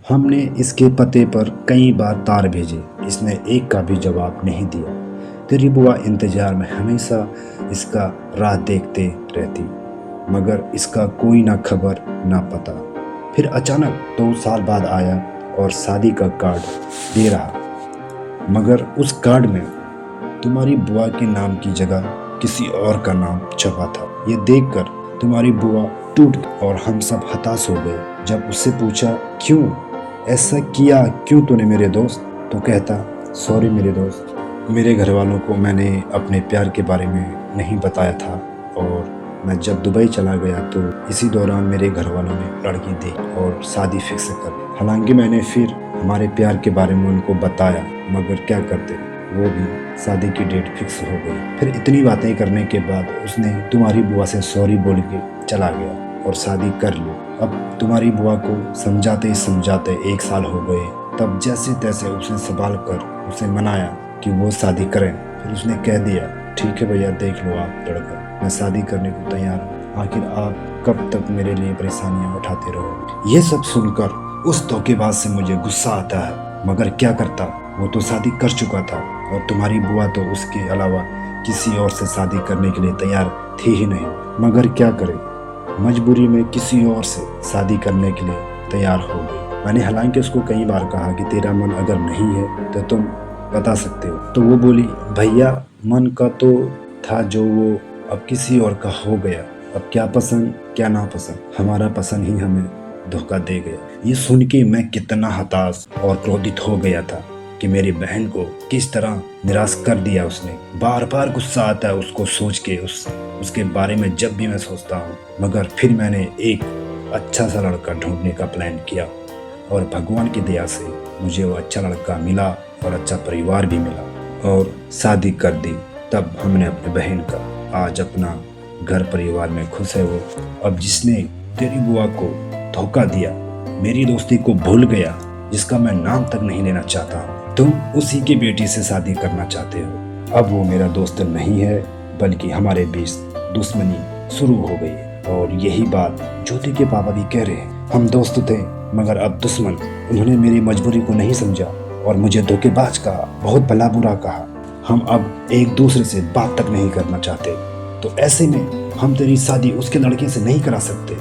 हमने इसके पते पर कई बार तार भेजे, इसने एक का भी जवाब नहीं दिया। तेरी बुआ इंतजार में हमेशा इसका राह देखते रहती, मगर इसका कोई ना खबर ना पता। फिर अचानक 2 साल बाद आया और शादी का कार्ड दे रहा, मगर उस कार्ड में तुम्हारी बुआ के नाम की जगह किसी और का नाम छपा था। ये देखकर तुम्हारी बुआ टूट गई और हम सब हताश हो गए। जब उससे पूछा क्यों ऐसा किया, क्यों तूने मेरे दोस्त, तो कहता सॉरी मेरे दोस्त, मेरे घर वालों को मैंने अपने प्यार के बारे में नहीं बताया था और मैं जब दुबई चला गया तो इसी दौरान मेरे घर वालों ने लड़की देखी और शादी फिक्स कर ली। हालांकि मैंने फिर हमारे प्यार के बारे में उनको बताया, मगर क्या करते, वो भी शादी की डेट फिक्स हो गई। फिर इतनी बातें करने के बाद उसने तुम्हारी बुआ से सॉरी बोल के चला गया और शादी कर ली। अब तुम्हारी बुआ को समझाते समझाते 1 साल हो गए। तब जैसे तैसे उसने संभाल कर उसे मनाया कि वो शादी करें। फिर उसने कह दिया ठीक है भैया, देख लो आप लड़का, मैं शादी करने को तैयार हूँ, आखिर आप कब तक मेरे लिए परेशानियाँ उठाते रहो। ये सब सुनकर उस धोखेबाज से मुझे गुस्सा आता है, मगर क्या करता, वो तो शादी कर चुका था और तुम्हारी बुआ तो उसके अलावा किसी और से शादी करने के लिए तैयार थी ही नहीं। मगर क्या करे, मजबूरी में किसी और से शादी करने के लिए तैयार हो गई। मैंने हालांकि उसको कई बार कहा कि तेरा मन अगर नहीं है तो तुम बता सकते हो, तो वो बोली भैया मन का तो था जो वो अब किसी और का हो गया, अब क्या पसंद क्या ना पसंद, हमारा पसंद ही हमें धोखा दे गया। ये सुन के मैं कितना हताश और क्रोधित हो गया था कि मेरी बहन को किस तरह निराश कर दिया उसने। बार बार गुस्सा आता है उसको सोच के, उसके बारे में जब भी मैं सोचता हूँ। मगर फिर मैंने एक अच्छा सा लड़का ढूंढने का प्लान किया और भगवान की दया से मुझे वो अच्छा लड़का मिला और अच्छा परिवार भी मिला और शादी कर दी। तब हमने अपनी बहन का आज अपना घर परिवार में खुश है वो। अब जिसने तेरी बुआ को धोखा दिया, मेरी दोस्ती को भूल गया, जिसका मैं नाम तक नहीं लेना चाहता हूँ, तुम उसी की बेटी से शादी करना चाहते हो। अब वो मेरा दोस्त नहीं है, बल्कि हमारे बीच दुश्मनी शुरू हो गई है। और यही बात ज्योति के पापा भी कह रहे हैं, हम दोस्त थे मगर अब दुश्मन। उन्होंने मेरी मजबूरी को नहीं समझा और मुझे धोखेबाज कहा, बहुत भला बुरा कहा। हम अब एक दूसरे से बात तक नहीं करना चाहते, तो ऐसे में हम तेरी शादी उसके लड़के से नहीं करा सकते।